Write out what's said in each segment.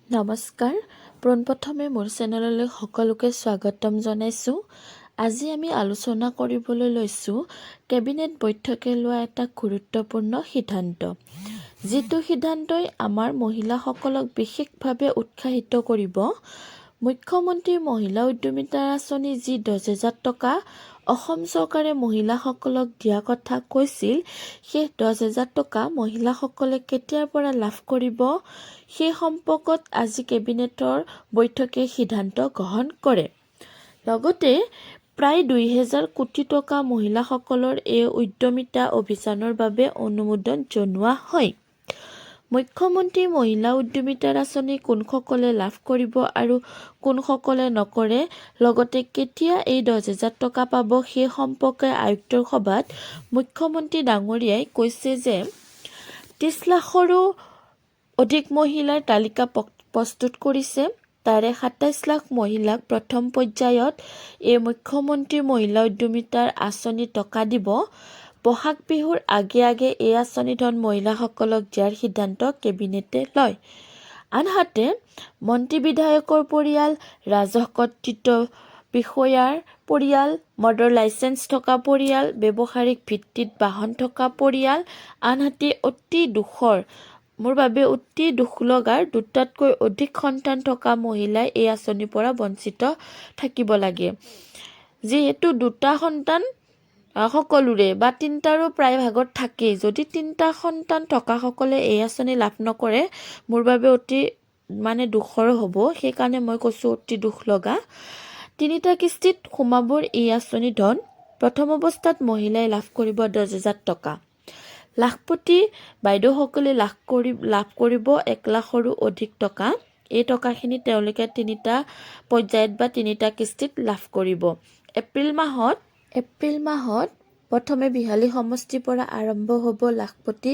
নমস্কাৰ পোনপ্ৰথমে মোৰ চেনেললৈ সকলোকে স্বাগতম জনাইছোঁ। আজি আমি আলোচনা কৰিবলৈ লৈছোঁ কেবিনেট বৈঠকে লোৱা এটা গুৰুত্বপূৰ্ণ সিদ্ধান্ত, যিটো সিদ্ধান্তই আমাৰ মহিলাসকলক বিশেষভাৱে উৎসাহিত কৰিব। মুখ্যমন্ত্ৰী মহিলা উদ্যমিতা আঁচনি যি 10,000 টকা অসম চৰকাৰে মহিলাসকলক দিয়া কথা কৈছিল, সেই 10,000 টকা মহিলাসকলে কেতিয়াৰ পৰা লাভ কৰিব সেই সম্পৰ্কত আজি কেবিনেটৰ বৈঠকে সিদ্ধান্ত গ্ৰহণ কৰে। লগতে প্ৰায় 2,000 কোটি টকা মহিলাসকলৰ এই উদ্যমিতা অভিযানৰ বাবে অনুমোদন জনোৱা হয়। মুখ্যমন্ত্ৰী মহিলা উদ্যমিতাৰ আঁচনি কোনসকলে লাভ কৰিব আৰু কোনসকলে নকৰে, লগতে কেতিয়া এই 10,000 টকা পাব সেই সম্পৰ্কে আয়ুক্তৰ সভাত মুখ্যমন্ত্ৰী ডাঙৰীয়াই কৈছে যে 30 লাখৰো অধিক মহিলাৰ তালিকা প্ৰস্তুত কৰিছে। তাৰে 27 লাখ মহিলাক প্ৰথম পৰ্যায়ত এই মুখ্যমন্ত্ৰী মহিলা উদ্যমিতাৰ আঁচনি টকা দিব। বহাগ বিহুৰ আগে আগে এই আঁচনি ধন মহিলাসকলক দিয়াৰ সিদ্ধান্ত কেবিনেটে লয়। আনহাতে মন্ত্ৰী বিধায়কৰ পৰিয়াল, ৰাজহ কৰ্তৃত্ব বিষয়াৰ পৰিয়াল, মদৰ লাইচেঞ্চ থকা পৰিয়াল, ব্যৱসায়িক ভিত্তিত বাহন থকা পৰিয়াল, আনহাতে মোৰ বাবে অতি দুখ লগাৰ 2টাতকৈ অধিক সন্তান থকা মহিলাই এই আঁচনিৰ পৰা বঞ্চিত থাকিব লাগে। যিহেতু 2টা সন্তান সকলোৰে বা 3টাৰো প্ৰায় ভাগত থাকেই, যদি 3টা সন্তান থকাসকলে এই আঁচনি লাভ নকৰে, মোৰ বাবে অতি দুখৰ হ'ব। সেইকাৰণে মই কৈছোঁ অতি দুখ লগা। 3টা কিস্তিত সোমাবৰ এই আঁচনি ধন। প্ৰথম অৱস্থাত মহিলাই লাভ কৰিব 10,000 টকা। লাখপতি বাইদেউসকলে লাভ কৰিব 1 লাখৰো অধিক টকা। এই টকাখিনি তেওঁলোকে 3টা পৰ্যায়ত বা 3টা কিস্তিত লাভ কৰিব। এপ্ৰিল মাহত প্ৰথমে বিহালী সমষ্টিৰ পৰা আৰম্ভ হ'ব লাখপতি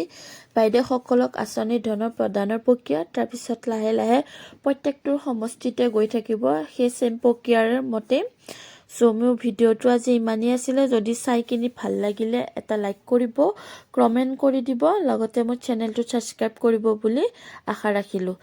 বাইদেউসকলক আঁচনিৰ ধনৰ প্ৰদানৰ প্ৰক্ৰিয়া। তাৰপিছত লাহে লাহে প্ৰত্যেকটো সমষ্টিতে গৈ থাকিব সেই চেম প্ৰক্ৰিয়াৰ মতে। মোৰ ভিডিঅ'টো আজি ইমানেই আছিলে। যদি চাই কিনি ভাল লাগিলে এটা লাইক কৰিব, কমেণ্ট কৰি দিব, লগতে মোৰ চেনেলটো ছাবস্ক্ৰাইব কৰিব বুলি আশা ৰাখিলোঁ।